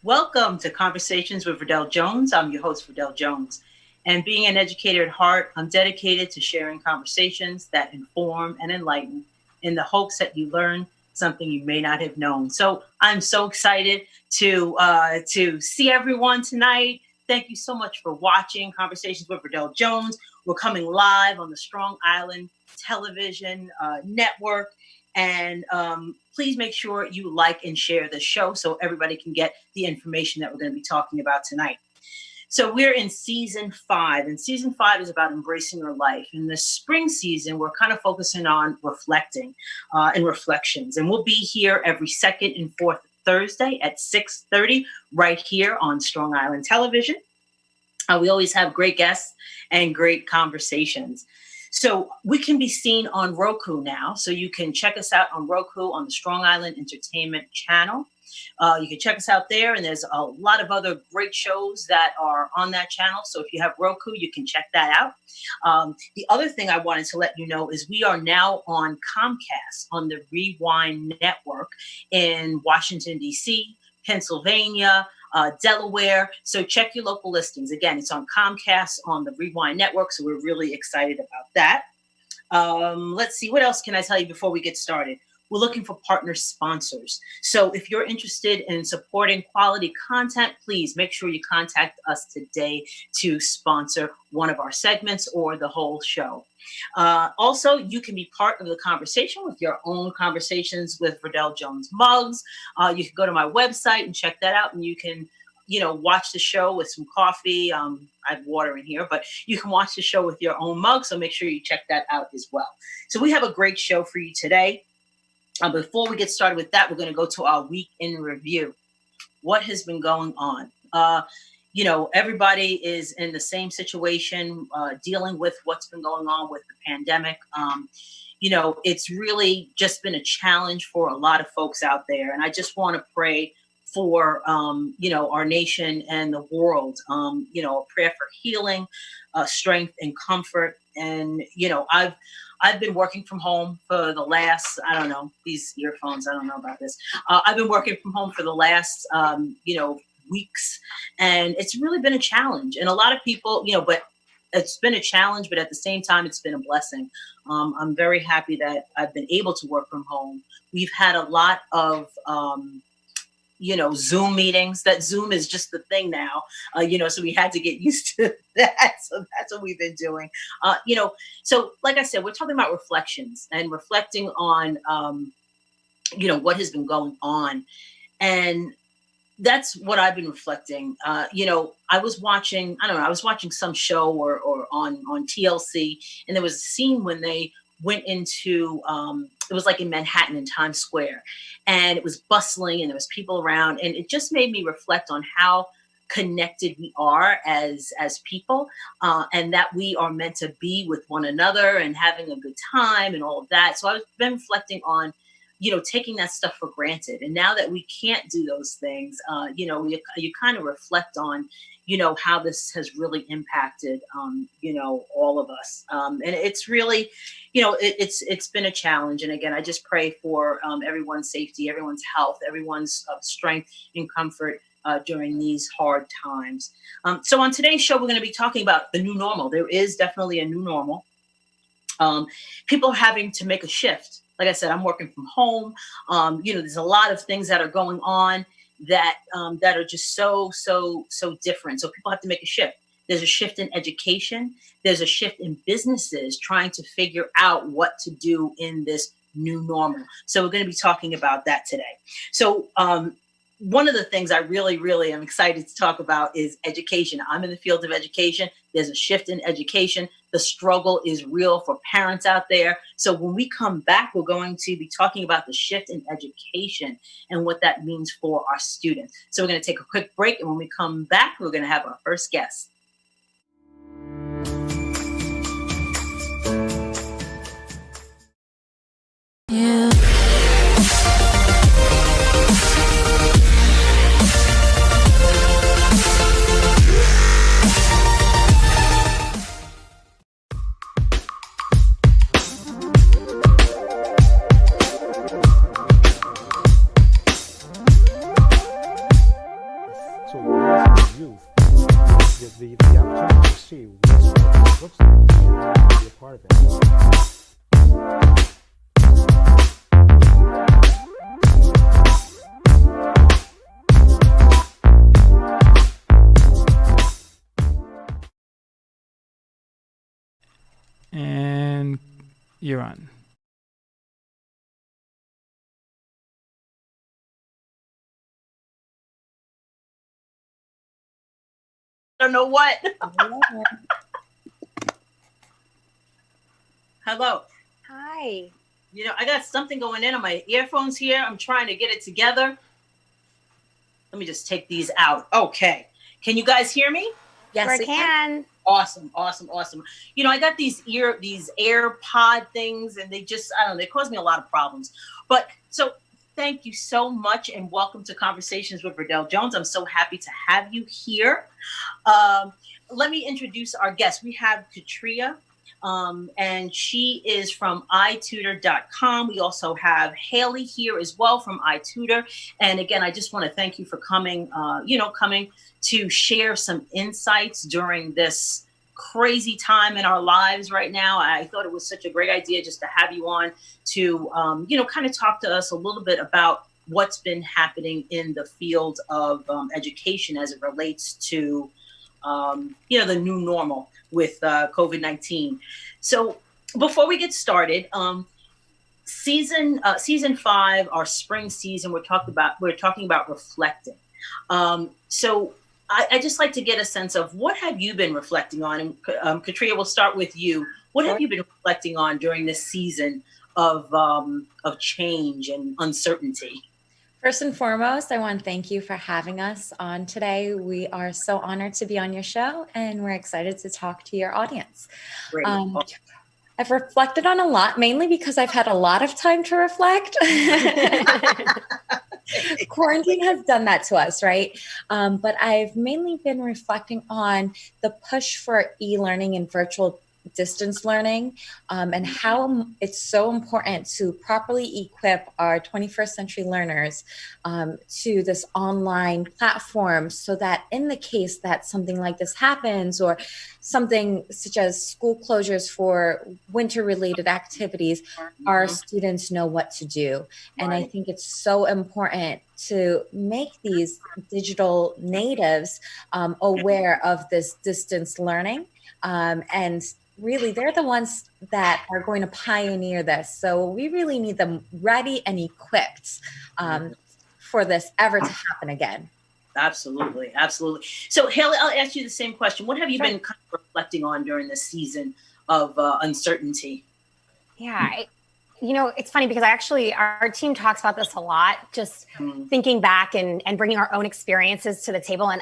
Welcome to Conversations with Verdel Jones. I'm your host, Verdel Jones. And being an educator at heart, I'm dedicated to sharing conversations that inform and enlighten in the hopes that you learn something you may not have known. So I'm so excited to see everyone tonight. Thank you so much for watching Conversations with Verdel Jones. We're coming live on the Strong Island Television Network. And please make sure you like and share the show so everybody can get the information that we're going to be talking about tonight. So we're in season 5, and season 5 is about embracing your life. In the spring season, we're kind of focusing on reflecting and reflections. And we'll be here every second and fourth Thursday at 6:30 right here on Strong Island Television. We always have great guests and great conversations. So we can be seen on Roku now. So you can check us out on Roku on the Strong Island Entertainment channel. You can check us out there, and there's a lot of other great shows that are on that channel. So if you have Roku, you can check that out. The other thing I wanted to let you know is we are now on Comcast on the Rewind Network in Washington, D.C., Pennsylvania, Delaware. So check your local listings. Again, it's on Comcast on the Rewind Network. So we're really excited about that. Let's see, what else can I tell you before we get started? We're looking for partner sponsors. So if you're interested in supporting quality content, please make sure you contact us today to sponsor one of our segments or the whole show. Also, you can be part of the conversation with your own Conversations with Verdel Jones mugs. You can go to my website and check that out, and you can, watch the show with some coffee. I have water in here, but you can watch the show with your own mug. So make sure you check that out as well. So we have a great show for you today. Before we get started with that, we're going to go to our week in review. What has been going on? Everybody is in the same situation, dealing with what's been going on with the pandemic. It's really just been a challenge for a lot of folks out there. And I just want to pray for, our nation and the world, a prayer for healing, strength and comfort. And, I've been working from home for the last, these earphones, I don't know about this. I've been working from home for the last, weeks, and it's really been a challenge. And a lot of people, but it's been a challenge, but at the same time, it's been a blessing. I'm very happy that I've been able to work from home. We've had a lot of, Zoom meetings. That Zoom is just the thing now, so we had to get used to that. So that's what we've been doing. So like I said, we're talking about reflections and reflecting on, what has been going on. And that's what I've been reflecting. I was watching some show or on TLC, and there was a scene when they went into, it was like in Manhattan in Times Square, and it was bustling and there was people around, and it just made me reflect on how connected we are as people, and that we are meant to be with one another and having a good time and all of that. So I've been reflecting on, taking that stuff for granted. And now that we can't do those things, you kind of reflect on, how this has really impacted, all of us. And it's really, it's been a challenge. And again, I just pray for everyone's safety, everyone's health, everyone's strength and comfort during these hard times. So on today's show, we're going to be talking about the new normal. There is definitely a new normal. People are having to make a shift. Like I said, I'm working from home. There's a lot of things that are going on that are just so different. So people have to make a shift. There's a shift in education. There's a shift in businesses trying to figure out what to do in this new normal. So we're going to be talking about that today. So one of the things I really, really am excited to talk about is education. I'm in the field of education. There's a shift in education. The struggle is real for parents out there. So when we come back, we're going to be talking about the shift in education and what that means for our students. So we're going to take a quick break. And when we come back, we're going to have our first guest. Yeah. be a part of it. And you're on. I don't know what. Hello. Hi. You know, I got something going in on my earphones here. I'm trying to get it together. Let me just take these out. Okay. Can you guys hear me? Yes, we can. Awesome. You know, I got these AirPod things, and they just, I don't know, they cause me a lot of problems. But so thank you so much, and welcome to Conversations with Verdel Jones. I'm so happy to have you here. Let me introduce our guest. We have Katria, and she is from itutor.com. We also have Haley here as well from iTutor. And again, I just want to thank you for coming to share some insights during this crazy time in our lives right now. I thought it was such a great idea just to have you on to, kind of talk to us a little bit about what's been happening in the field of education as it relates to, the new normal with COVID-19. So before we get started, season 5, our spring season, we're talking about reflecting. So I just like to get a sense of what have you been reflecting on? And Katria, we'll start with you. What have you been reflecting on during this season of change and uncertainty? First and foremost, I want to thank you for having us on today. We are so honored to be on your show, and we're excited to talk to your audience. Great. I've reflected on a lot, mainly because I've had a lot of time to reflect. Quarantine has done that to us, right? But I've mainly been reflecting on the push for e-learning and virtual distance learning, and how it's so important to properly equip our 21st century learners to this online platform, so that in the case that something like this happens, or something such as school closures for winter related activities, our students know what to do. And I think it's so important to make these digital natives aware of this distance learning, and really, they're the ones that are going to pioneer this. So we really need them ready and equipped for this ever to happen again. Absolutely. So Haley, I'll ask you the same question. What have you been kind of reflecting on during this season of uncertainty? Yeah, it's funny because our team talks about this a lot, just thinking back and bringing our own experiences to the table. And,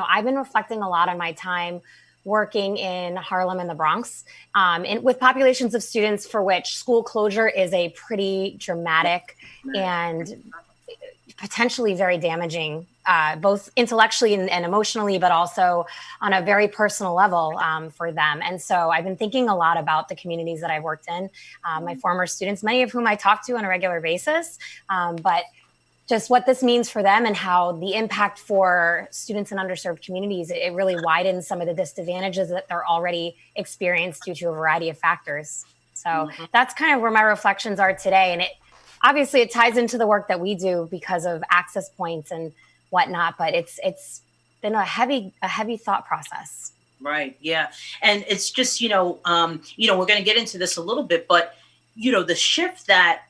I've been reflecting a lot on my time working in Harlem and the Bronx, and with populations of students for which school closure is a pretty dramatic and potentially very damaging, both intellectually and emotionally, but also on a very personal level for them. And so I've been thinking a lot about the communities that I've worked in, my former students, many of whom I talk to on a regular basis, but just what this means for them and how the impact for students in underserved communities, it really widens some of the disadvantages that they're already experienced due to a variety of factors. So that's kind of where my reflections are today. And obviously it ties into the work that we do because of access points and whatnot, but it's been a heavy thought process. Right. Yeah. And it's just, we're going to get into this a little bit, but, the shift that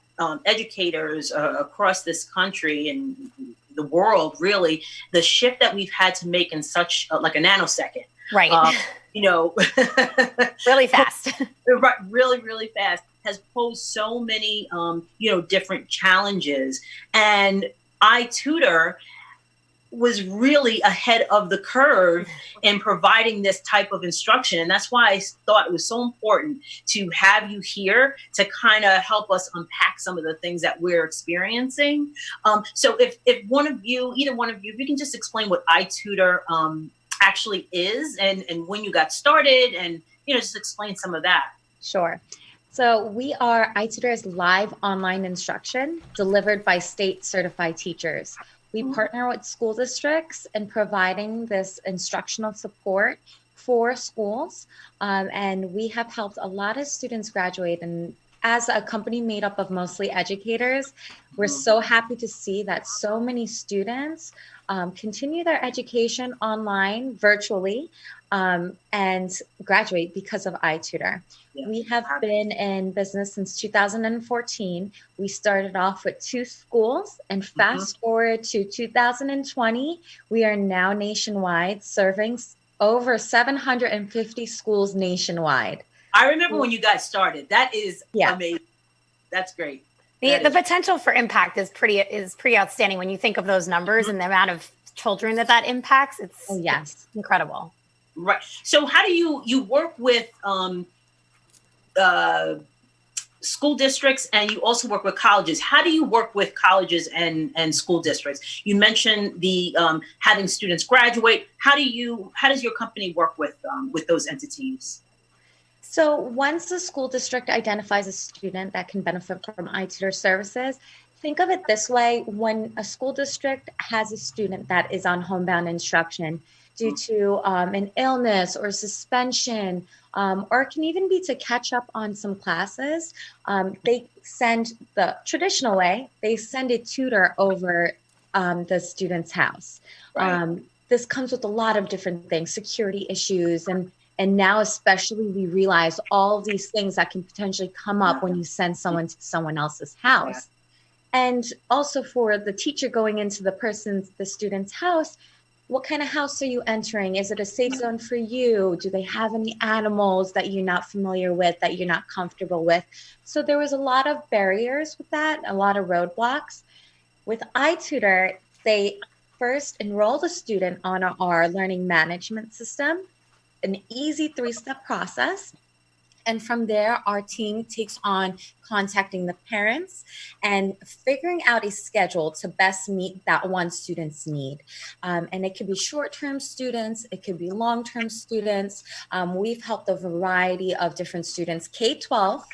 educators across this country and the world, really, the shift that we've had to make in such like a nanosecond. Right. Really fast. Right. Really, really fast has posed so many, different challenges. And iTutor was really ahead of the curve in providing this type of instruction. And that's why I thought it was so important to have you here to kind of help us unpack some of the things that we're experiencing. So if either one of you, if you can just explain what iTutor actually is and when you got started, and, just explain some of that. Sure. So we are iTutor's live online instruction delivered by state certified teachers. We partner with school districts in providing this instructional support 4 schools, and we have helped a lot of students graduate. And as a company made up of mostly educators, we're so happy to see that so many students continue their education online, virtually, and graduate because of iTutor. Yeah. We have been in business since 2014. We started off with 2 schools, and fast forward to 2020, we are now nationwide, serving over 750 schools nationwide. I remember when you guys started. That is amazing. That's great. The potential for impact is pretty outstanding when you think of those numbers and the amount of children that impacts. It's incredible. Right. So how do you work with school districts, and you also work with colleges? How do you work with colleges and school districts? You mentioned the having students graduate. How does your company work with those entities? So once the school district identifies a student that can benefit from iTutor services, think of it this way: when a school district has a student that is on homebound instruction due to an illness or suspension, or it can even be to catch up on some classes, they send the traditional way, they send a tutor over the student's house. Right. This comes with a lot of different things, security issues, and now especially we realize all of these things that can potentially come up when you send someone to someone else's house. And also for the teacher going into the student's house, what kind of house are you entering? Is it a safe zone for you? Do they have any animals that you're not familiar with, that you're not comfortable with? So there was a lot of barriers with that, a lot of roadblocks. With iTutor, they first enroll the student on our learning management system, an easy 3-step process. And from there, our team takes on contacting the parents and figuring out a schedule to best meet that one student's need. And it could be short-term students, it could be long-term students. We've helped a variety of different students, K-12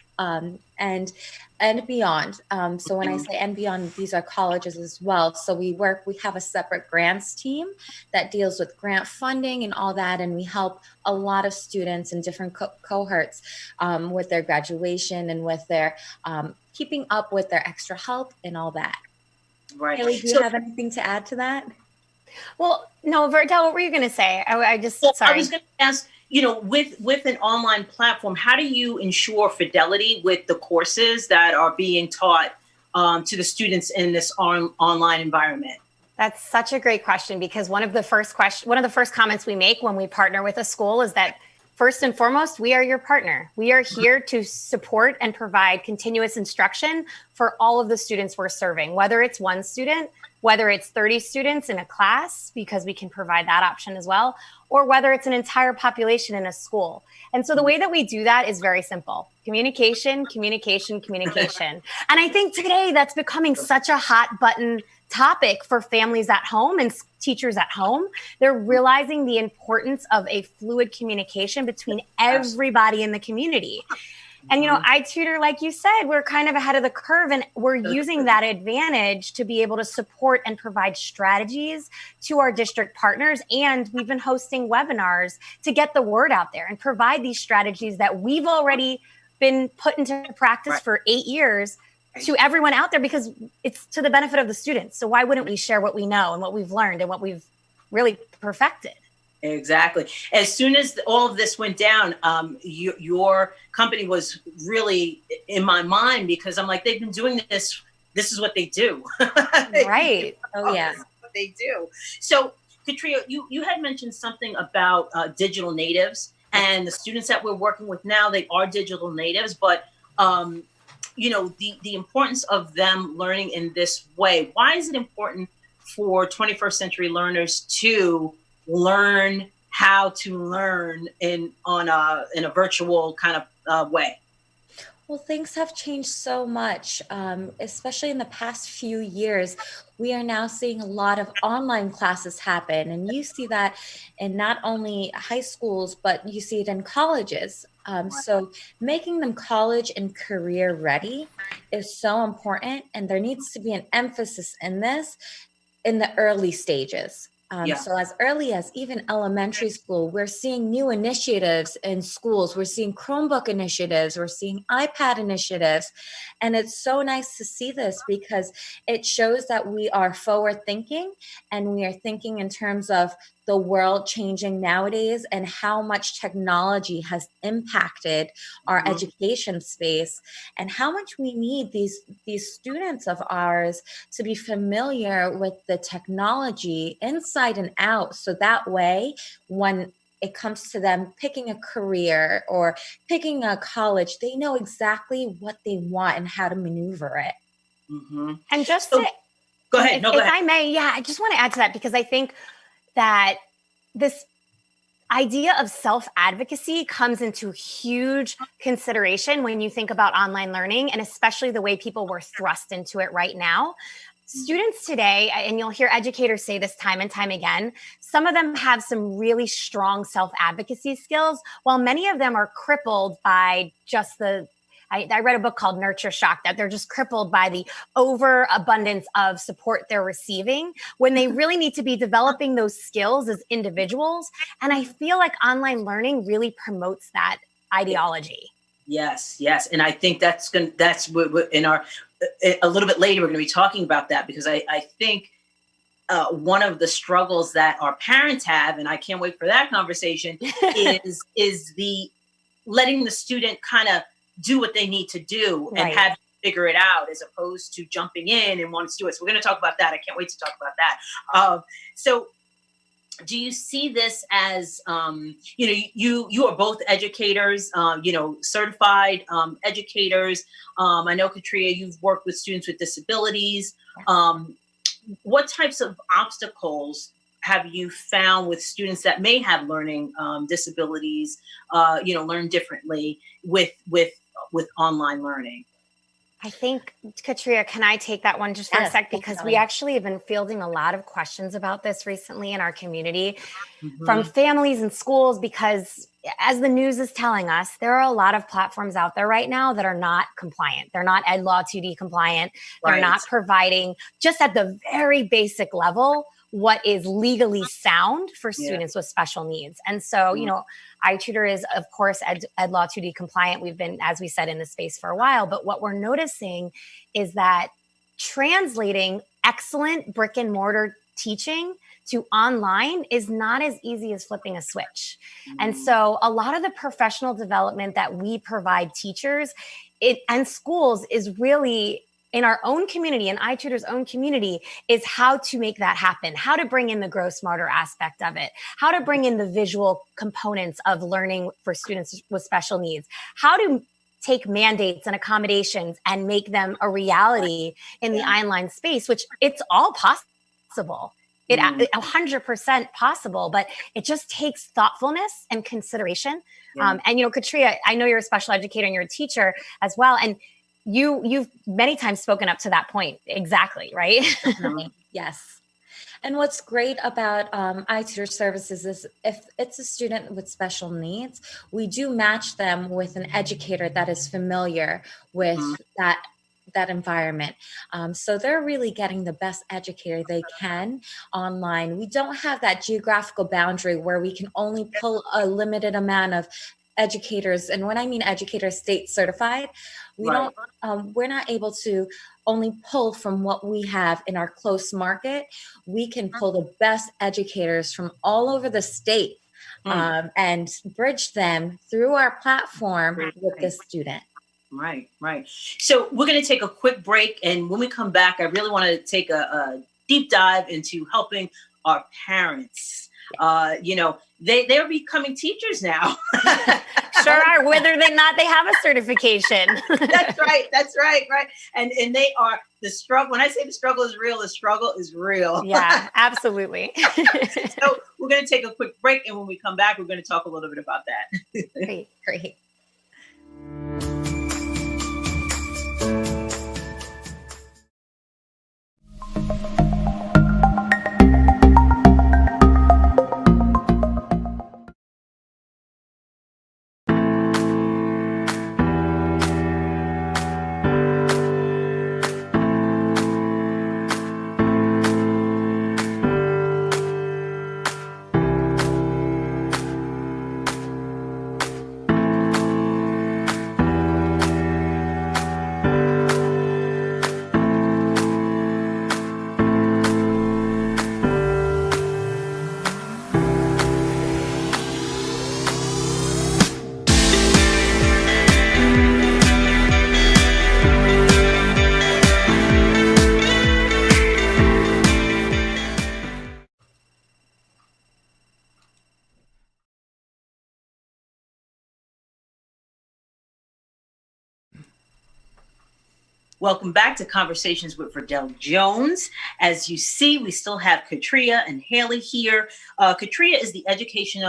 and beyond. So when I say and beyond, these are colleges as well. So we have a separate grants team that deals with grant funding and all that. And we help a lot of students in different cohorts with their graduation and with their keeping up with their extra help and all that. Right. Haley, do you have anything to add to that? Well, no, Verdel, what were you going to say? Sorry. I was going to ask, with an online platform, how do you ensure fidelity with the courses that are being taught to the students in this online environment? That's such a great question, because one of the first comments we make when we partner with a school is that first and foremost, we are your partner. We are here to support and provide continuous instruction for all of the students we're serving, whether it's one student, whether it's 30 students in a class, because we can provide that option as well, or whether it's an entire population in a school. And so the way that we do that is very simple: communication, communication, communication. And I think today that's becoming such a hot button topic for families at home and teachers at home. They're realizing the importance of a fluid communication between everybody in the community. And, iTutor, like you said, we're kind of ahead of the curve, and we're using that advantage to be able to support and provide strategies to our district partners. And we've been hosting webinars to get the word out there and provide these strategies that we've already been put into practice for 8 years to everyone out there, because it's to the benefit of the students. So why wouldn't we share what we know and what we've learned and what we've really perfected? Exactly. As soon as all of this went down, your company was really in my mind, because I'm like, they've been doing this. This is what they do. Right. Oh, yeah. This is what they do. So, Katria, you had mentioned something about digital natives, and the students that we're working with now, they are digital natives, but the importance of them learning in this way. Why is it important for 21st century learners to learn how to learn in a virtual kind of way? Well, things have changed so much, especially in the past few years. We are now seeing a lot of online classes happen, and you see that in not only high schools, but you see it in colleges. So making them college and career ready is so important, and there needs to be an emphasis in this in the early stages. So as early as even elementary school, we're seeing new initiatives in schools. We're seeing Chromebook initiatives. We're seeing iPad initiatives. And it's so nice to see this because it shows that we are forward thinking and we are thinking in terms of the world changing nowadays and how much technology has impacted our education space and how much we need these students of ours to be familiar with the technology inside and out. So that way, when it comes to them picking a career or picking a college, they know exactly what they want and how to maneuver it. And just so, to, go ahead. If I may, I just want to add to that because I think that this idea of self-advocacy comes into huge consideration when you think about online learning, and especially the way people were thrust into it right now. Students today, and you'll hear educators say this time and time again, some of them have some really strong self-advocacy skills, while many of them are crippled by just I read a book called Nurture Shock, that they're just crippled by the overabundance of support they're receiving when they really need to be developing those skills as individuals. And I feel like online learning really promotes that ideology. Yes. And I think that's what in our, a little bit later, we're going to be talking about that because I think one of the struggles that our parents have, and I can't wait for that conversation, is the letting the student kind of do what they need to do and have to figure it out as opposed to jumping in and wanting to do it. So we're going to talk about that. I can't wait to talk about that. So do you see this as, you are both educators, certified educators. I know, Katria, you've worked with students with disabilities. What types of obstacles have you found with students that may have learning disabilities, learn differently with online learning? I think, Katria, can I take that one just for a sec? Because we actually have been fielding a lot of questions about this recently in our community from families and schools, because as the news is telling us, there are a lot of platforms out there right now that are not compliant. They're not Ed Law 2D compliant. They're not providing, just at the very basic level, what is legally sound for students with special needs. And so, iTutor is, of course, Ed Law 2D compliant. We've been, as we said, in the space for a while. But what we're noticing is that translating excellent brick and mortar teaching to online is not as easy as flipping a switch. And so a lot of the professional development that we provide teachers and schools is really in our own community, in iTutor's own community, is how to make that happen, how to bring in the grow smarter aspect of it, how to bring in the visual components of learning for students with special needs, how to take mandates and accommodations and make them a reality in the online space, which it's all possible. It 100% possible, but it just takes thoughtfulness and consideration. And, Katria, I know you're a special educator and you're a teacher as well. And you've many times spoken up to that point. Exactly. Right. Yes. And what's great about iTutor services is if it's a student with special needs, we do match them with an educator that is familiar with that environment. So they're really getting the best educator they can online. We don't have that geographical boundary where we can only pull a limited amount of educators. And when I mean educators state certified, we're not able to only pull from what we have in our close market. We can pull the best educators from all over the state and bridge them through our platform with the student. Right. So we're going to take a quick break. And when we come back, I really want to take a deep dive into helping our parents. They're becoming teachers now. Sure are, whether or not they have a certification. That's right. And they are the struggle. When I say the struggle is real, the struggle is real. Yeah, absolutely. So we're going to take a quick break. And when we come back, we're going to talk a little bit about that. Great. Welcome back to Conversations with Verdel Jones. As you see, we still have Katria and Haley here. Katria is the education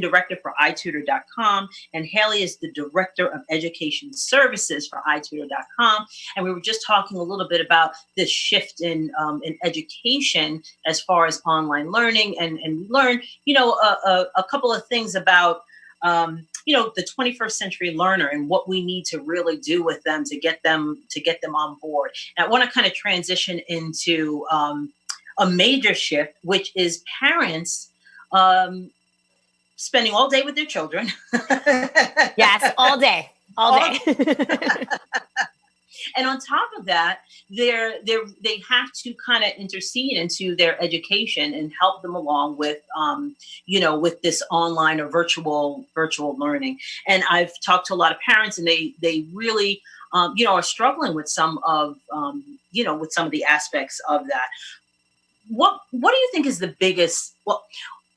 director for iTutor.com, and Haley is the director of education services for iTutor.com. And we were just talking a little bit about this shift in education as far as online learning, and we learned, a couple of things about the 21st century learner and what we need to really do with them to get them on board. And I want to kind of transition into a major shift, which is parents spending all day with their children. Yes, all day. And on top of that, they have to kind of intercede into their education and help them along with, with this online or virtual learning. And I've talked to a lot of parents, and they really, are struggling with some of the aspects of that. What do you think is the biggest? Well,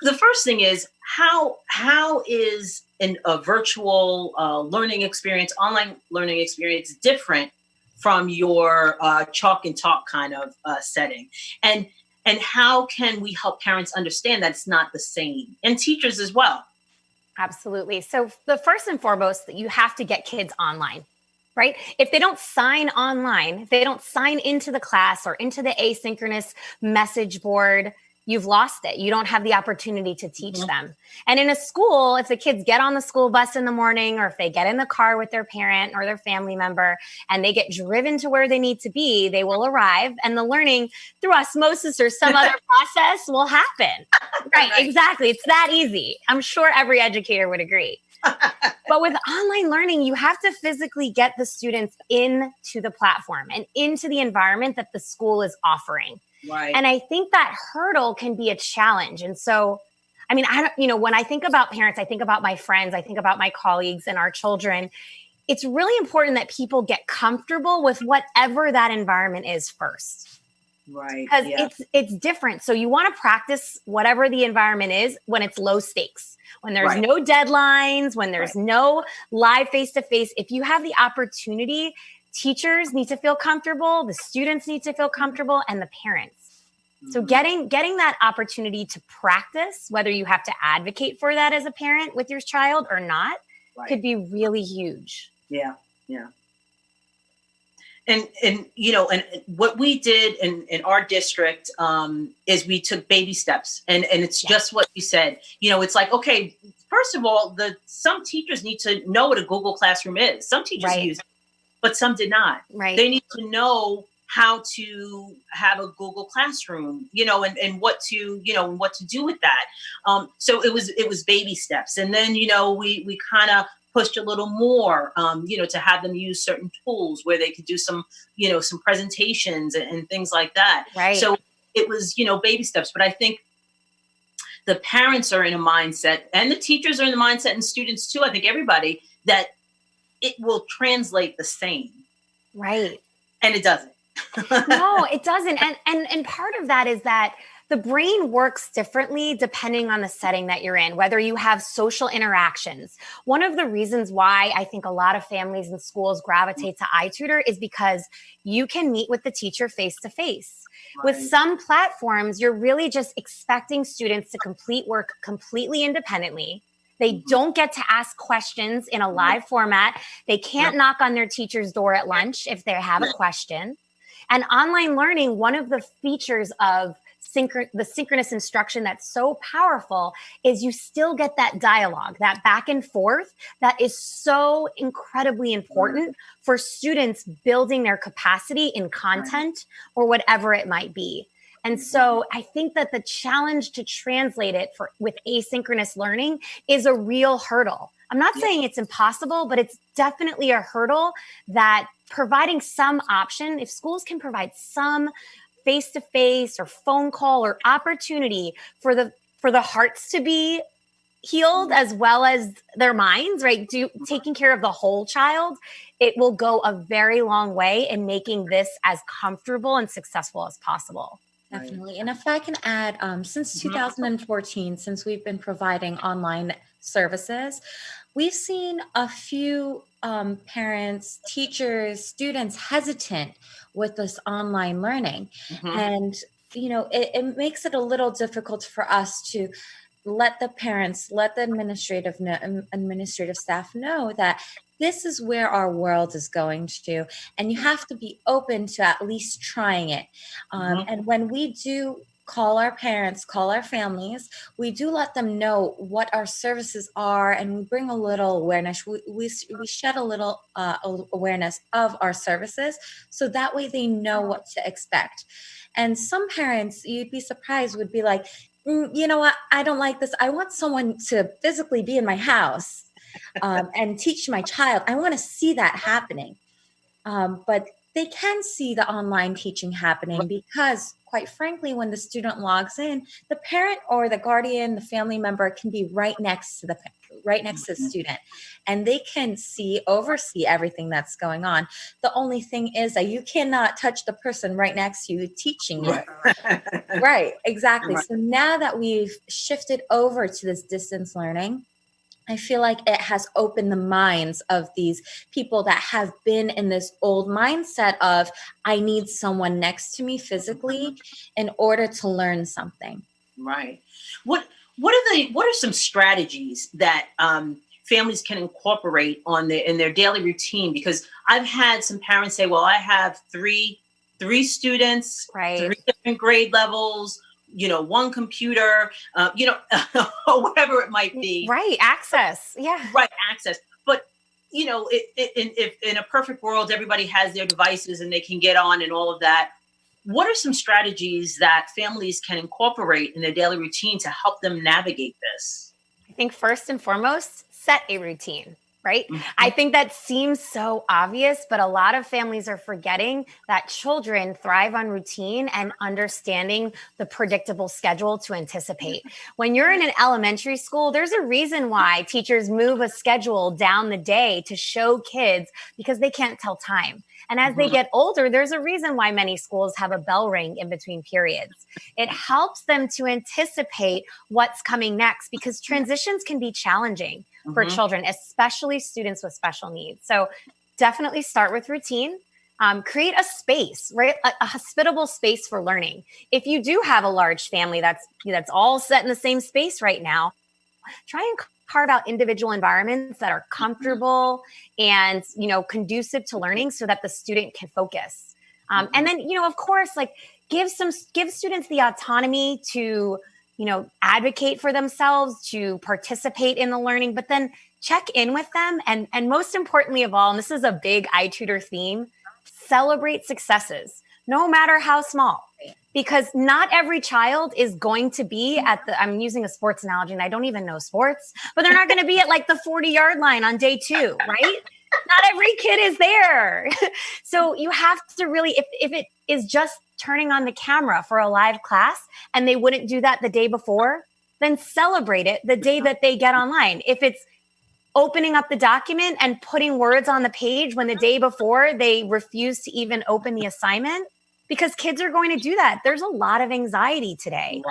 the first thing is how is a virtual learning experience, online learning experience, different from your chalk and talk kind of setting, and how can we help parents understand that it's not the same, and teachers as well? Absolutely. So the first and foremost, that you have to get kids online, right? If they don't sign online, if they don't sign into the class or into the asynchronous message board, you've lost it. You don't have the opportunity to teach them. And in a school, if the kids get on the school bus in the morning, or if they get in the car with their parent or their family member and they get driven to where they need to be, they will arrive, and the learning through osmosis or some other process will happen. Right, exactly. It's that easy. I'm sure every educator would agree. But with online learning, you have to physically get the students into the platform and into the environment that the school is offering. Right. And I think that hurdle can be a challenge. And so, I mean, when I think about parents, I think about my friends, I think about my colleagues and our children. It's really important that people get comfortable with whatever that environment is first. Right. Because it's different. So you want to practice whatever the environment is when it's low stakes, when there's no deadlines, when there's no live face-to-face. If you have the opportunity, teachers need to feel comfortable, the students need to feel comfortable, and the parents. So getting that opportunity to practice, whether you have to advocate for that as a parent with your child or not, could be really huge. Yeah. And what we did in our district is we took baby steps, and it's just what you said. It's like, okay, first of all, some teachers need to know what a Google Classroom is. Some teachers use it, but some did not. Right. They need to know how to have a Google Classroom, and what to do with that. So it was baby steps. And then, we kind of pushed a little more, to have them use certain tools where they could do some presentations and things like that. Right. So it was, baby steps. But I think the parents are in a mindset, and the teachers are in the mindset, and students too, I think everybody, that it will translate the same. Right. And it doesn't. No, it doesn't. And part of that is that the brain works differently depending on the setting that you're in, whether you have social interactions. One of the reasons why I think a lot of families and schools gravitate to iTutor is because you can meet with the teacher face to face. With some platforms, you're really just expecting students to complete work completely independently. They don't get to ask questions in a live format. They can't knock on their teacher's door at lunch if they have a question. And online learning, one of the features of the synchronous instruction that's so powerful is you still get that dialogue, that back and forth that is so incredibly important for students building their capacity in content or whatever it might be. And so I think that the challenge to translate it with asynchronous learning is a real hurdle. I'm not saying it's impossible, but it's definitely a hurdle that providing some option, if schools can provide some face-to-face or phone call or opportunity for the hearts to be healed as well as their minds, right? Taking care of the whole child, it will go a very long way in making this as comfortable and successful as possible. Definitely. And if I can add, since 2014, since we've been providing online services, we've seen a few parents, teachers, students hesitant with this online learning. Mhm. And, it makes it a little difficult for us to let the parents, let the administrative staff know that this is where our world is going to, and you have to be open to at least trying it. Mhm. And when we do call our parents, call our families, we do let them know what our services are, and we bring a little awareness. We shed a little awareness of our services, so that way they know what to expect. And some parents, you'd be surprised, would be like, you know what? I don't like this. I want someone to physically be in my house and teach my child. I want to see that happening. But they can see the online teaching happening because, quite frankly, when the student logs in, the parent or the guardian, the family member can be right next to the student, and they can oversee everything that's going on. The only thing is that you cannot touch the person right next to you teaching you. Right, exactly. Right. So now that we've shifted over to this distance learning, I feel like it has opened the minds of these people that have been in this old mindset of, I need someone next to me physically in order to learn something. Right. What are some strategies that families can incorporate in their daily routine? Because I've had some parents say, "Well, I have three students, Right. three different grade levels, one computer, or whatever it might be." Right. Access. Yeah. Right, access. But if in a perfect world, everybody has their devices and they can get on and all of that. What are some strategies that families can incorporate in their daily routine to help them navigate this? I think first and foremost, set a routine, right? Mhm. I think that seems so obvious, but a lot of families are forgetting that children thrive on routine and understanding the predictable schedule to anticipate. When you're in an elementary school, there's a reason why teachers move a schedule down the day to show kids because they can't tell time. And as they Mhm. get older, there's a reason why many schools have a bell ring in between periods. It helps them to anticipate what's coming next because transitions can be challenging for Mhm. children, especially students with special needs. So definitely start with routine. Create a space, right? A hospitable space for learning. If you do have a large family that's all set in the same space right now, try and carve out individual environments that are comfortable and conducive to learning so that the student can focus. And then of course, like give students the autonomy to advocate for themselves, to participate in the learning, but then check in with them, and most importantly of all, and this is a big iTutor theme, celebrate successes no matter how small, because not every child is going to be I'm using a sports analogy and I don't even know sports, but they're not going to be at like the 40-yard line on day 2, right? Not every kid is there. So you have to really, if it is just turning on the camera for a live class and they wouldn't do that the day before, then celebrate it the day that they get online. If it's opening up the document and putting words on the page when the day before they refuse to even open the assignment, because kids are going to do that. There's a lot of anxiety today,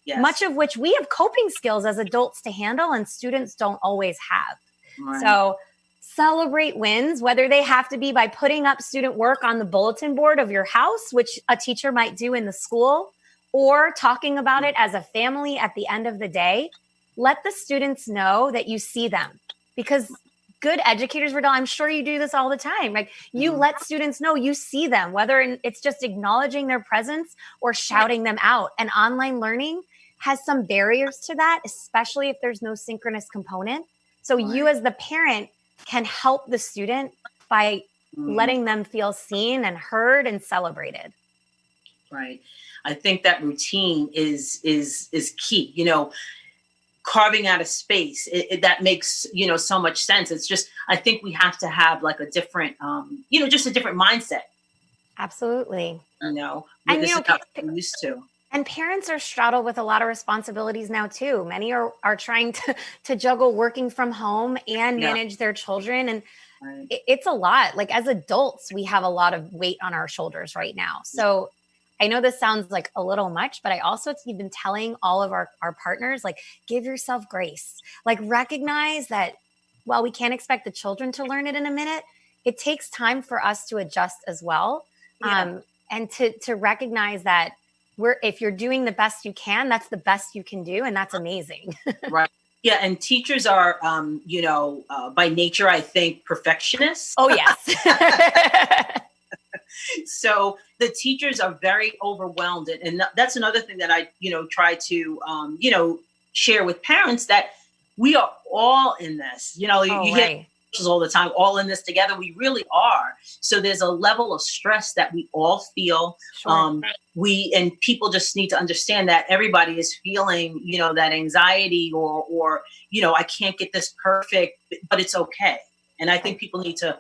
Yes. much of which we have coping skills as adults to handle and students don't always have. Right. So celebrate wins, whether they have to be by putting up student work on the bulletin board of your house, which a teacher might do in the school, or talking about it as a family at the end of the day. Let the students know that you see them, because good educators, Verdel, I'm sure you do this all the time. Like you let students know you see them, whether it's just acknowledging their presence or shouting them out. And online learning has some barriers to that, especially if there's no synchronous component. So you as the parent can help the student by letting them feel seen and heard and celebrated. Right. I think that routine is key. Carving out a space that makes so much sense. It's just I think we have to have like a different just a different mindset. Absolutely. And And this is not what we're used to. And parents are straddled with a lot of responsibilities now too. Many are trying to juggle working from home and manage their children. And Right. it's a lot. Like as adults, we have a lot of weight on our shoulders right now. So I know this sounds like a little much, but I also have been telling all of our partners, like, give yourself grace. Like recognize that while we can't expect the children to learn it in a minute, it takes time for us to adjust as well. And to recognize that if you're doing the best you can, that's the best you can do. And that's amazing. Right. Yeah. And teachers are, by nature, I think, perfectionists. Oh, yes. So the teachers are very overwhelmed. And that's another thing that I, try to, share with parents, that we are all in this. You Right. hear all the time, all in this together. We really are. So there's a level of stress that we all feel. Sure. And people just need to understand that everybody is feeling, that anxiety or, I can't get this perfect, but it's okay. And I think people need to,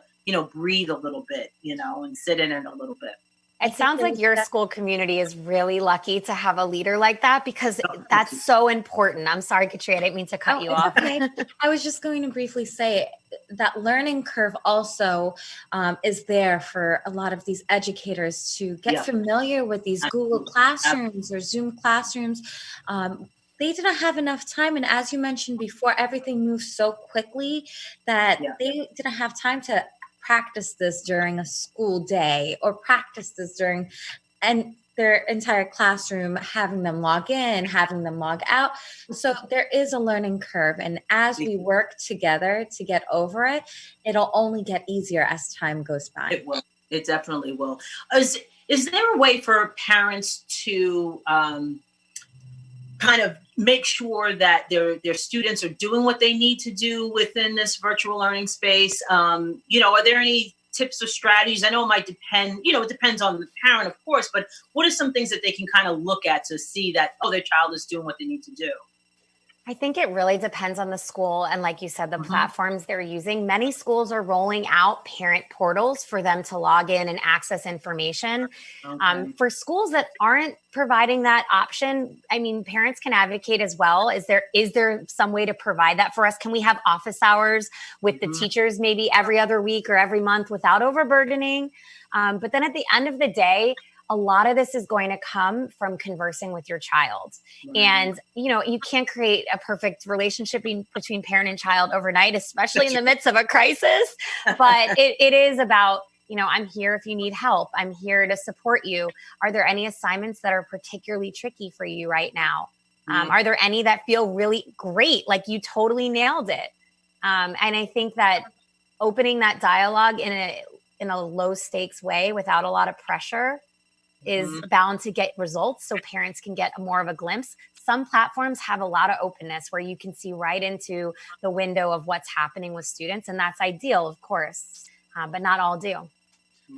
breathe a little bit, and sit in it a little bit. It sounds like your school community is really lucky to have a leader like that, because that's so important. I'm sorry, Katrina, I didn't mean to cut you off. Okay. I was just going to briefly say that learning curve also is there for a lot of these educators to get familiar with these Google Classrooms or Zoom classrooms. They didn't have enough time. And as you mentioned before, everything moves so quickly that they didn't have time to practice this during a school day or practice this during their entire classroom, having them log in, having them log out. So there is a learning curve. And as we work together to get over it, it'll only get easier as time goes by. It will. It definitely will. Is there a way for parents to kind of make sure that their students are doing what they need to do within this virtual learning space? Are there any tips or strategies? I know it might depend, it depends on the parent, of course, but what are some things that they can kind of look at to see that, their child is doing what they need to do? I think it really depends on the school. And like you said, the platforms they're using. Many schools are rolling out parent portals for them to log in and access information. Okay. For schools that aren't providing that option, I mean, parents can advocate as well. Is there some way to provide that for us? Can we have office hours with the teachers maybe every other week or every month without overburdening? But then at the end of the day, a lot of this is going to come from conversing with your child. And, you can't create a perfect relationship between parent and child overnight, especially in the midst of a crisis. But it is about, I'm here if you need help. I'm here to support you. Are there any assignments that are particularly tricky for you right now? Are there any that feel really great, like you totally nailed it? And I think that opening that dialogue in a low stakes way without a lot of pressure is bound to get results, so parents can get more of a glimpse. Some platforms have a lot of openness where you can see right into the window of what's happening with students, and that's ideal, of course, but not all do.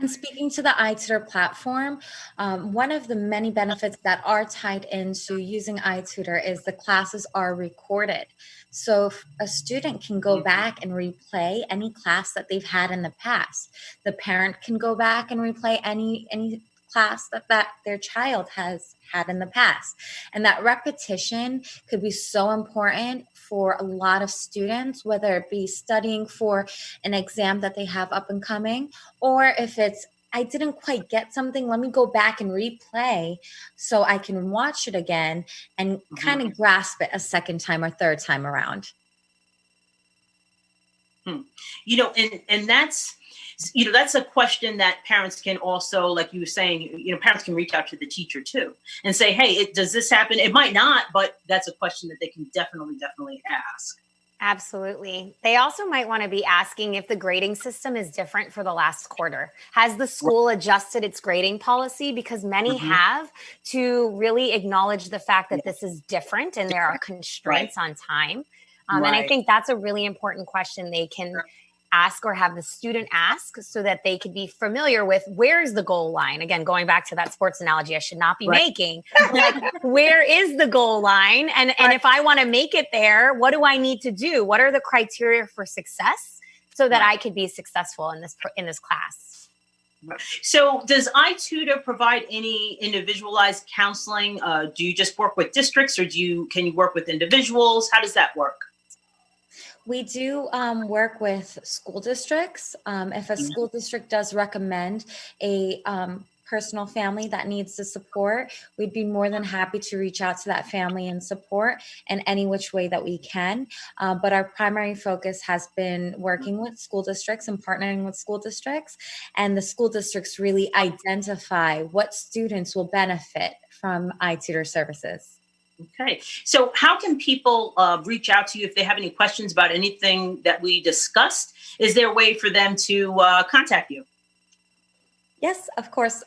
And speaking to the iTutor platform, one of the many benefits that are tied into using iTutor is the classes are recorded. So if a student can go back and replay any class that they've had in the past. The parent can go back and replay any class that their child has had in the past. And that repetition could be so important for a lot of students, whether it be studying for an exam that they have up and coming, or if it's, I didn't quite get something, let me go back and replay so I can watch it again and kind of grasp it a second time or third time around. And that's a question that parents can also, like you were saying, parents can reach out to the teacher too and say, hey, does this happen? It might not, but that's a question that they can definitely ask. Absolutely. They also might want to be asking if the grading system is different for the last quarter. Has the school adjusted its grading policy? Because many have, to really acknowledge the fact that this is different and there are constraints on time. And I think that's a really important question they can ask or have the student ask so that they could be familiar with where's the goal line. Again, going back to that sports analogy I should not be making, like where is the goal line? And if I want to make it there, what do I need to do? What are the criteria for success so that I could be successful in this class? So does iTutor provide any individualized counseling? Do you just work with districts or can you work with individuals? How does that work? We do work with school districts. If a school district does recommend a personal family that needs the support, we'd be more than happy to reach out to that family and support in any which way that we can. But our primary focus has been working with school districts and partnering with school districts. And the school districts really identify what students will benefit from iTutor services. Okay. So how can people reach out to you if they have any questions about anything that we discussed? Is there a way for them to contact you? Yes, of course.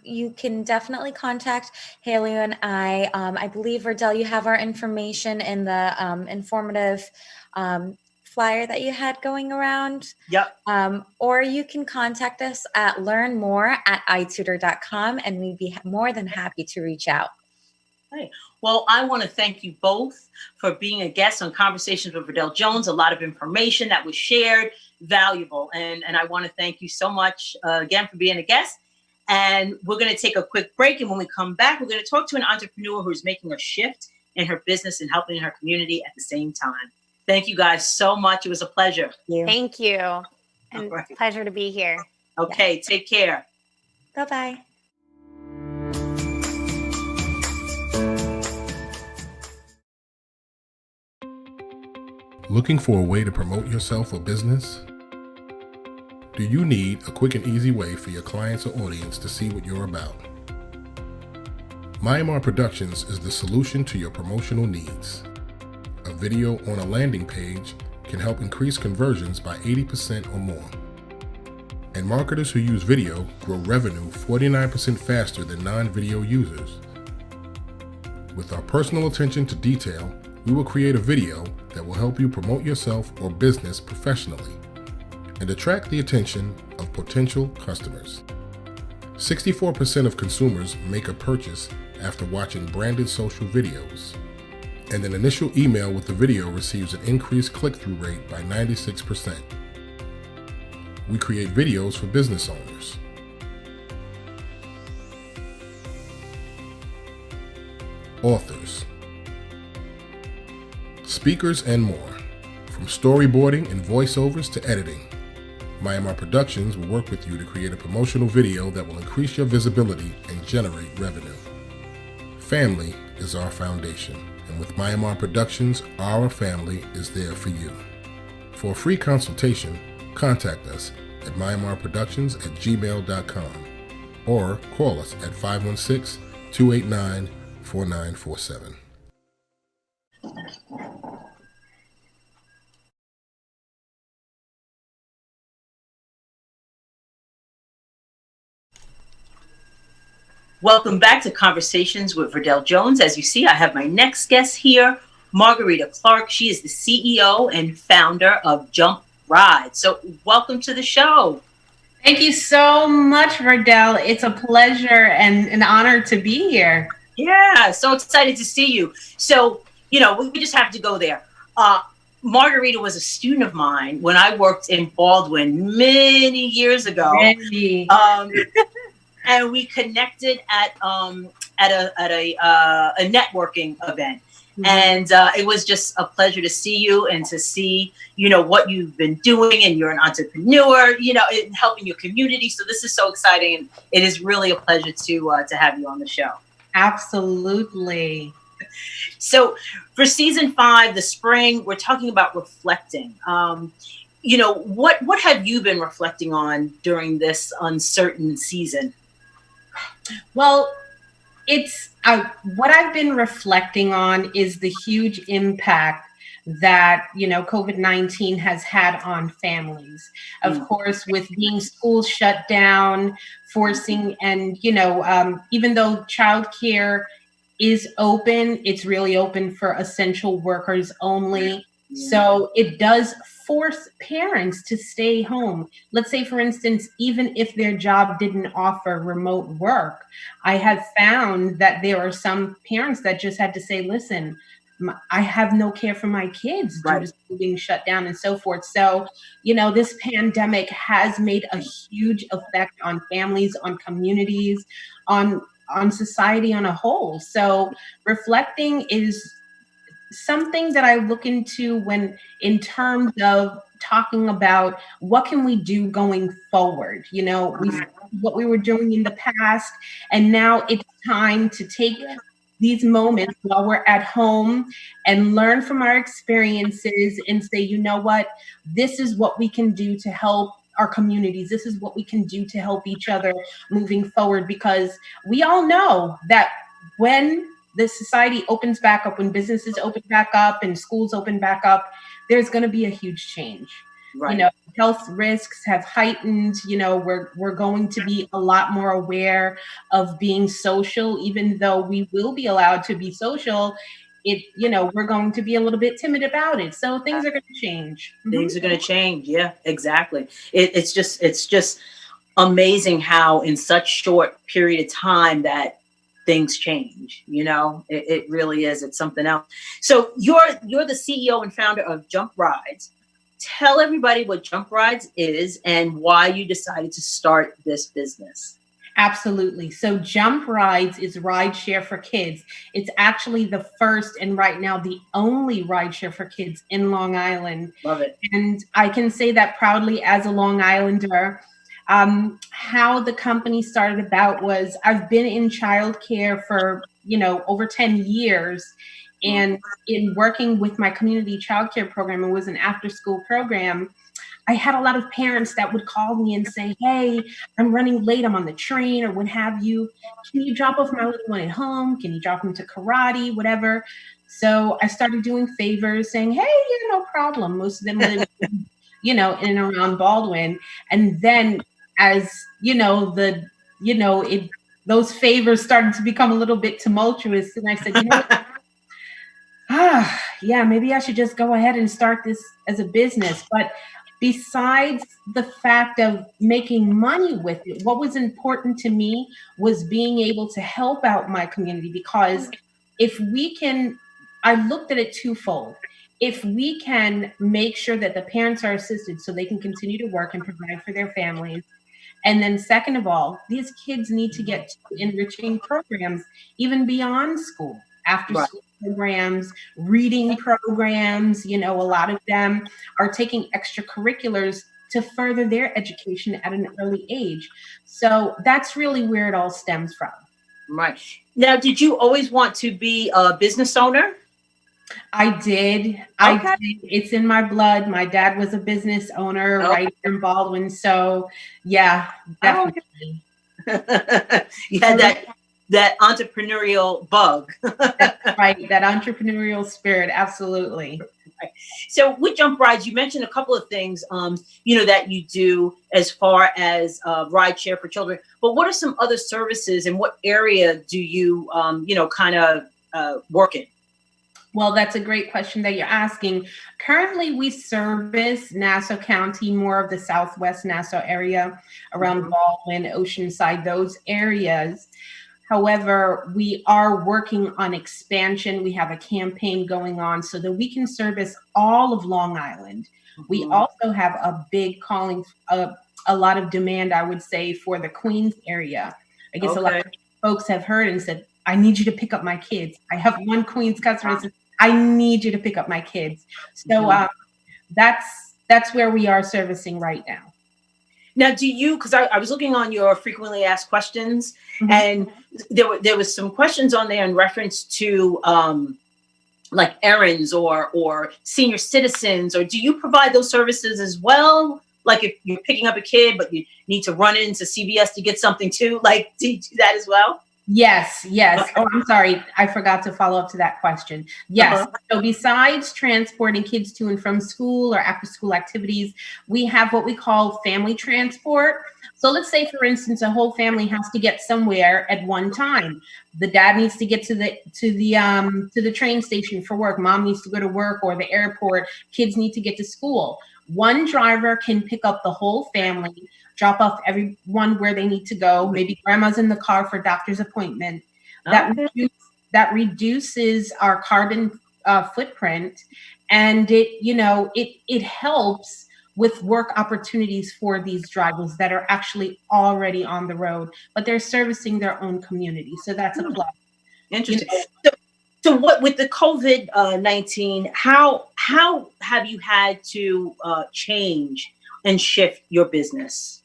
You can definitely contact Haley and I. I believe, Verdel, you have our information in the informative flyer that you had going around. Yep. Or you can contact us at learnmore@itutor.com, and we'd be more than happy to reach out. Hey. Well, I want to thank you both for being a guest on Conversations with Verdel Jones. A lot of information that was shared, valuable. And I want to thank you so much again for being a guest. And we're going to take a quick break. And when we come back, we're going to talk to an entrepreneur who's making a shift in her business and helping her community at the same time. Thank you guys so much. It was a pleasure. Thank you. And Right. pleasure to be here. Okay, take care. Bye-bye. Looking for a way to promote yourself or business? Do you need a quick and easy way for your clients or audience to see what you're about? Myanmar Productions is the solution to your promotional needs. A video on a landing page can help increase conversions by 80% or more. And marketers who use video grow revenue 49% faster than non-video users. With our personal attention to detail, we will create a video that will help you promote yourself or business professionally and attract the attention of potential customers. 64% of consumers make a purchase after watching branded social videos, and an initial email with the video receives an increased click-through rate by 96%. We create videos for business owners, authors, speakers, and more. From storyboarding and voiceovers to editing, Myanmar Productions will work with you to create a promotional video that will increase your visibility and generate revenue. Family is our foundation, and with Myanmar Productions, our family is there for you. For a free consultation, contact us at myanmarproductions@gmail.com or call us at 516-289-4947. Welcome back to Conversations with Verdel Jones. As you see, I have my next guest here, Margarita Clark. She is the CEO and founder of Jump Ride. So welcome to the show. Thank you so much, Verdel. It's a pleasure and an honor to be here. Yeah, so excited to see you. So, we just have to go there. Margarita was a student of mine when I worked in Baldwin many years ago. Randy. And we connected at a networking event. Mm-hmm. And it was just a pleasure to see you and to see, what you've been doing, and you're an entrepreneur, in helping your community. So this is so exciting, and it is really a pleasure to have you on the show. Absolutely. So for season 5, the spring, we're talking about reflecting. What have you been reflecting on during this uncertain season? Well, it's what I've been reflecting on is the huge impact that COVID-19 has had on families. Of course, with being schools shut down, forcing, and even though childcare is open, it's really open for essential workers only. So it does force parents to stay home. Let's say, for instance, even if their job didn't offer remote work, I have found that there are some parents that just had to say, listen, I have no care for my kids due to school being shut down and so forth. So, this pandemic has made a huge effect on families, on communities, on society on a whole. So reflecting is something that I look into when in terms of talking about what can we do going forward. We what we were doing in the past. And now it's time to take these moments while we're at home and learn from our experiences and say, you know what, this is what we can do to help our communities. This is what we can do to help each other moving forward, because we all know that when the society opens back up, when businesses open back up and schools open back up, there's going to be a huge change. Right. You know, health risks have heightened. You know, we're going to be a lot more aware of being social, even though we will be allowed to be social. We're going to be a little bit timid about it. So things are going to change. Things are going to change. Yeah, exactly. It's just amazing how in such short period of time that things change. It really is. It's something else. So you're the CEO and founder of Jump Rides. Tell everybody what Jump Rides is and why you decided to start this business. Absolutely. So Jump Rides is rideshare for kids. It's actually the first and right now the only rideshare for kids in Long Island. Love it. And I can say that proudly as a Long Islander. How the company started about was I've been in childcare for, over 10 years. And in working with my community childcare program, it was an after-school program, I had a lot of parents that would call me and say, hey, I'm running late, I'm on the train or what have you. Can you drop off my little one at home? Can you drop him to karate, whatever? So I started doing favors saying, hey, yeah, no problem. Most of them live, in and around Baldwin. And then as, those favors started to become a little bit tumultuous. And I said, what? Maybe I should just go ahead and start this as a business. But besides the fact of making money with it, what was important to me was being able to help out my community, because I looked at it twofold. If we can make sure that the parents are assisted so they can continue to work and provide for their families, and then second of all, these kids need to get to enriching programs even beyond school, after school programs, reading programs. A lot of them are taking extracurriculars to further their education at an early age. So that's really where it all stems from. Right. Now, did you always want to be a business owner? I did. I did. It's in my blood. My dad was a business owner right here in Baldwin. So yeah, definitely. You had that entrepreneurial bug. That's right. That entrepreneurial spirit. Absolutely. So with Jump Rides, you mentioned a couple of things, that you do as far as rideshare for children. But what are some other services and what area do you, work in? Well, that's a great question that you're asking. Currently, we service Nassau County, more of the Southwest Nassau area, around Baldwin, Oceanside, those areas. However, we are working on expansion. We have a campaign going on so that we can service all of Long Island. We also have a big calling, a lot of demand, I would say, for the Queens area. I guess a lot of folks have heard and said, I need you to pick up my kids. I have one Queens customer that says, I need you to pick up my kids. So that's where we are servicing right now. Now, do you, because I was looking on your frequently asked questions, and there was some questions on there in reference to like errands or senior citizens, or do you provide those services as well? Like if you're picking up a kid, but you need to run into CVS to get something too, like do you do that as well? Yes. Oh, I'm sorry. I forgot to follow up to that question. Yes. So besides transporting kids to and from school or after school activities, we have what we call family transport. So let's say, for instance, a whole family has to get somewhere at one time. The dad needs to get to the train station for work. Mom needs to go to work or the airport. Kids need to get to school. One driver can pick up the whole family, drop off everyone where they need to go. Maybe grandma's in the car for a doctor's appointment. That reduces our carbon footprint, and it helps with work opportunities for these drivers that are actually already on the road, but they're servicing their own community. So that's a plus. Interesting. So what with the COVID-19, how have you had to change and shift your business?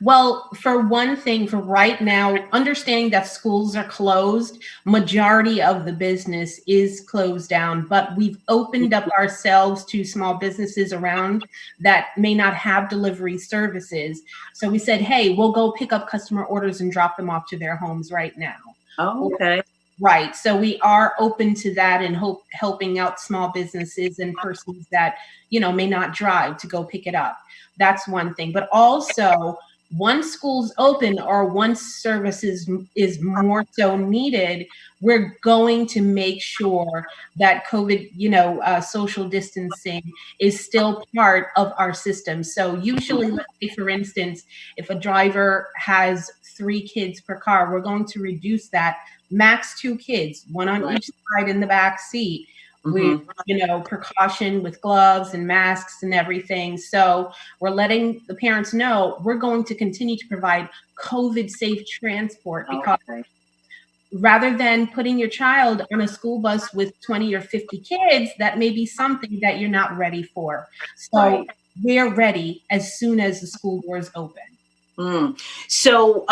Well, for one thing, for right now, understanding that schools are closed, majority of the business is closed down, but we've opened up ourselves to small businesses around that may not have delivery services. So we said, hey, we'll go pick up customer orders and drop them off to their homes right now. Oh, okay. Right. So we are open to that and helping out small businesses and persons that, may not drive to go pick it up. That's one thing. But also, once schools open or once services is more so needed, we're going to make sure that COVID, social distancing is still part of our system. So usually, let's say, for instance, if a driver has 3 kids per car, we're going to reduce that max 2 kids, one on each side in the back seat. With, precaution with gloves and masks and everything. So we're letting the parents know we're going to continue to provide COVID safe transport, because rather than putting your child on a school bus with 20 or 50 kids, that may be something that you're not ready for. So we're ready as soon as the school doors open. So,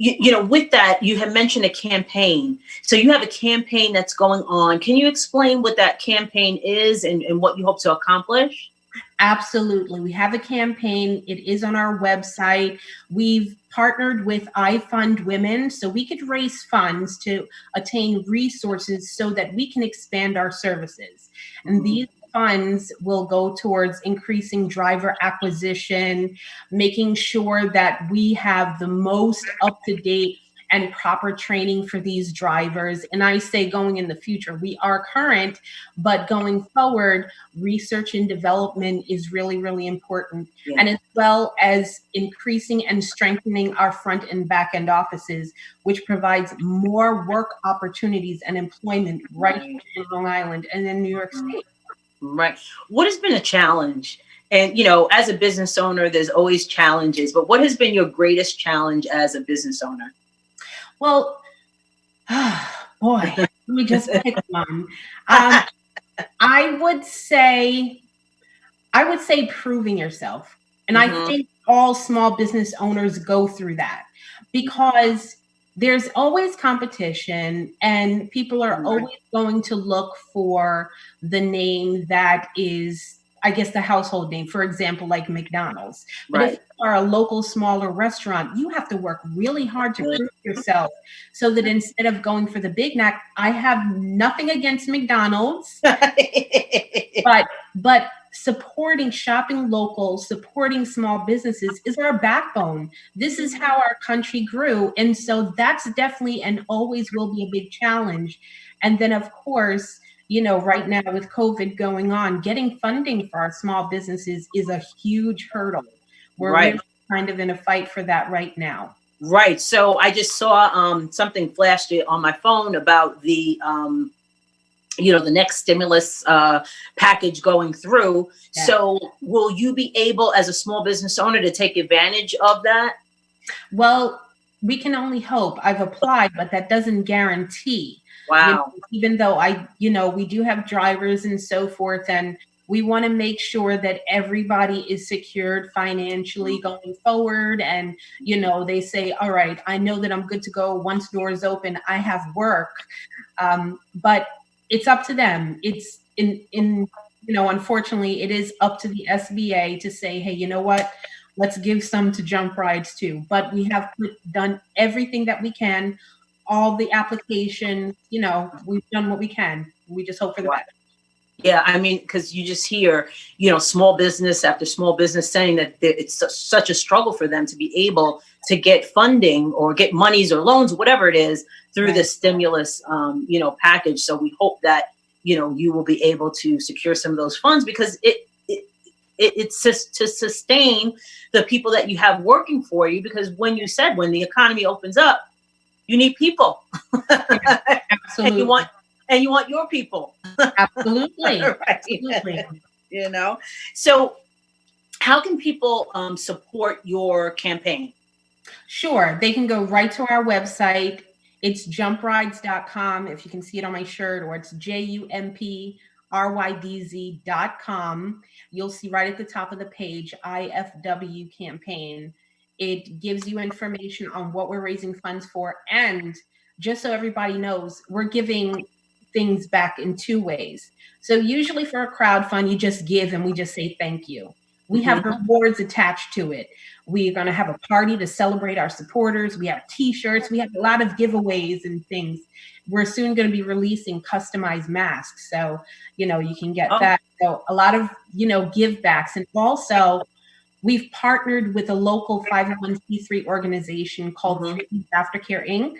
with that, you have mentioned a campaign. So you have a campaign that's going on. Can you explain what that campaign is and what you hope to accomplish? Absolutely. We have a campaign. It is on our website. We've partnered with I Fund Women so we could raise funds to attain resources so that we can expand our services. And these funds will go towards increasing driver acquisition, making sure that we have the most up-to-date and proper training for these drivers. And I say going in the future, we are current, but going forward, research and development is really, really important. Yeah. And as well as increasing and strengthening our front and back end offices, which provides more work opportunities and employment right in Long Island and in New York State. Right. What has been a challenge? And, as a business owner, there's always challenges, but what has been your greatest challenge as a business owner? Well, boy, let me just pick one. I would say proving yourself. And I think all small business owners go through that, because there's always competition and people are always going to look for the name that is, I guess, the household name, for example, like McDonald's. But if you are a local, smaller restaurant, you have to work really hard to prove yourself, so that instead of going for the Big Mac, I have nothing against McDonald's, but supporting shopping local, supporting small businesses is our backbone. This is how our country grew. And so that's definitely and always will be a big challenge. And then, of course, right now with COVID going on, getting funding for our small businesses is a huge hurdle. We're really kind of in a fight for that right now. Right. So I just saw something flashed on my phone about the the next stimulus package going through. Yeah. So will you be able, as a small business owner, to take advantage of that? Well, we can only hope. I've applied, but that doesn't guarantee. Wow. Even though we do have drivers and so forth, and we want to make sure that everybody is secured financially going forward. And, they say, all right, I know that I'm good to go once doors open, I have work. But it's up to them. It's unfortunately, it is up to the SBA to say, hey, you know what? Let's give some to jump rides too. But we have done everything that we can. All the application, we've done what we can. We just hope for the best. Yeah, I mean, because you just hear, small business after small business saying that it's such a struggle for them to be able to get funding or get monies or loans, whatever it is, through this stimulus, package. So we hope that, you will be able to secure some of those funds, because it's just to sustain the people that you have working for you. Because when the economy opens up, you need people. Yeah, absolutely. And you want your people. Absolutely. Right. Absolutely. So how can people support your campaign? Sure. They can go right to our website. It's jumprides.com. If you can see it on my shirt, or it's jumprydz.com. You'll see right at the top of the page, IFW campaign. It gives you information on what we're raising funds for. And just so everybody knows, we're giving things back in two ways. So usually for a crowdfund, you just give and we just say thank you. We have rewards attached to it. We're going to have a party to celebrate our supporters. We have t-shirts. We have a lot of giveaways and things. We're soon going to be releasing customized masks. So, you can get that. So a lot of, give backs. And also we've partnered with a local 501c3 organization called 3D Aftercare Inc.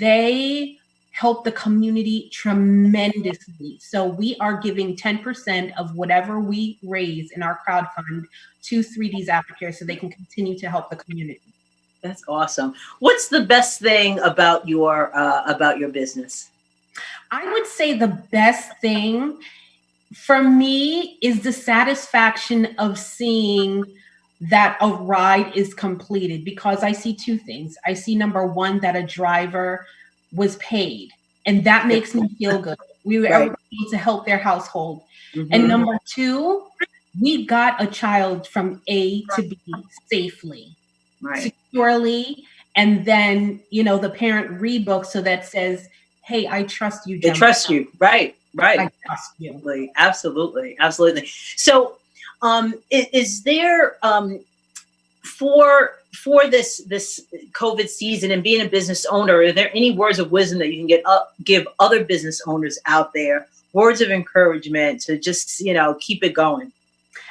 They help the community tremendously. So we are giving 10% of whatever we raise in our crowdfund to 3D's Aftercare so they can continue to help the community. That's awesome. What's the best thing about your business? I would say the best thing for me is the satisfaction of seeing that a ride is completed, because I see two things. I see, number one, that a driver was paid, and that makes me feel good. We were able to help their household. And number two, we got a child from A to B safely, securely, and then the parent rebooks so that says, hey, I trust you, Gemma. They trust you. Right. I trust you. Absolutely. So is there for this COVID season and being a business owner, are there any words of wisdom that you can give other business owners out there, words of encouragement to just keep it going?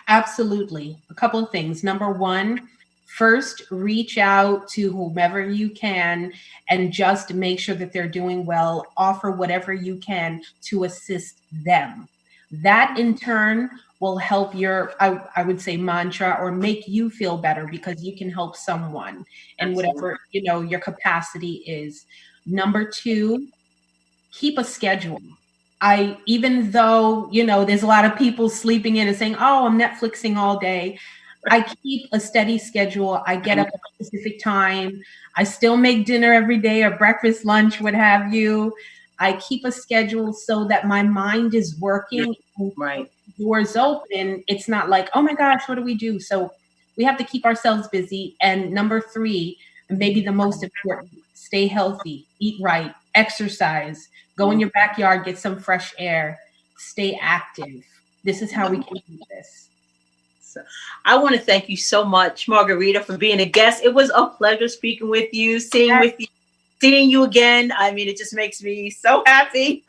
Absolutely. A couple of things. Number one, first, reach out to whomever you can and just make sure that they're doing well. Offer whatever you can to assist them. That in turn will help your, I would say, mantra, or make you feel better because you can help someone and whatever, your capacity is. Number two, keep a schedule. Even though, there's a lot of people sleeping in and saying, oh, I'm Netflixing all day. I keep a steady schedule. I get up at a specific time. I still make dinner every day, or breakfast, lunch, what have you. I keep a schedule so that my mind is working. Right. Doors open. It's not like, oh my gosh, what do we do? So we have to keep ourselves busy. And number three, and maybe the most important, stay healthy, eat right, exercise, go in your backyard, get some fresh air, stay active. This is how we can do this. So I want to thank you so much, Margarita, for being a guest. It was a pleasure speaking with you, seeing you again. I mean, it just makes me so happy.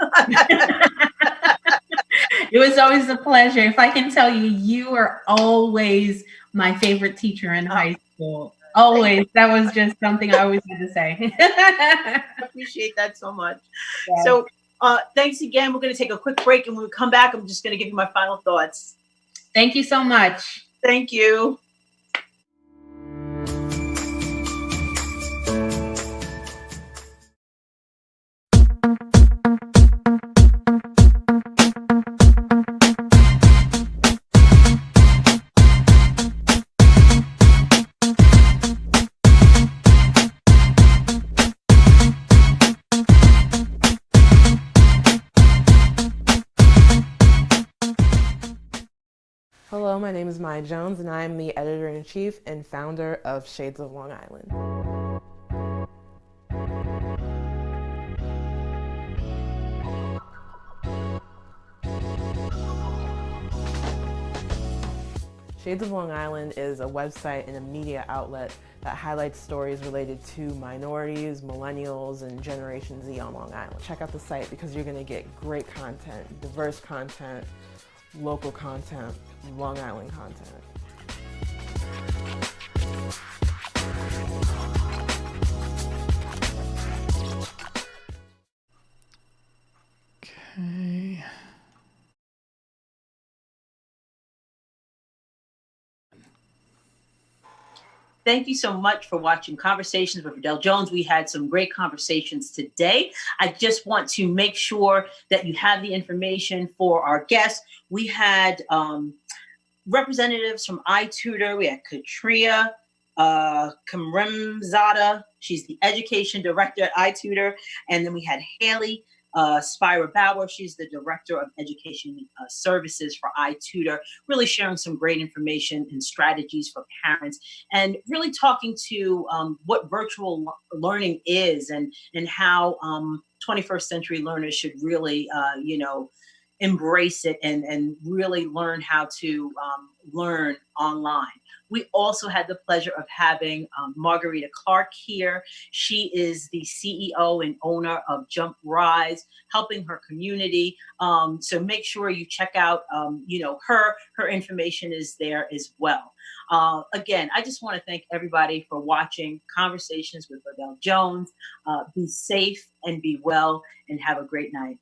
It was always a pleasure. If I can tell you, you were always my favorite teacher in high school. Always. That was just something I always had to say. I appreciate that so much. Yeah. So thanks again. We're going to take a quick break, and when we come back, I'm just going to give you my final thoughts. Thank you so much. Thank you. Hello, my name is Maya Jones, and I am the editor-in-chief and founder of Shades of Long Island. Shades of Long Island is a website and a media outlet that highlights stories related to minorities, millennials, and Generation Z on Long Island. Check out the site because you're going to get great content, diverse content, local content, Long Island content. Okay. Thank you so much for watching Conversations with Verdel Jones. We had some great conversations today. I just want to make sure that you have the information for our guests. We had representatives from iTutor. We had Katria Kamrimzada. She's the education director at iTutor. And then we had Haley Spira Bauer, she's the Director of Education Services for iTutor, really sharing some great information and strategies for parents, and really talking to what virtual learning is, and how 21st century learners should really, embrace it, and really learn how to learn online. We also had the pleasure of having Margarita Clark here. She is the CEO and owner of Jump Rise, helping her community. So make sure you check out, her information is there as well. Again, I just want to thank everybody for watching Conversations with Verdel Jones. Be safe and be well, and have a great night.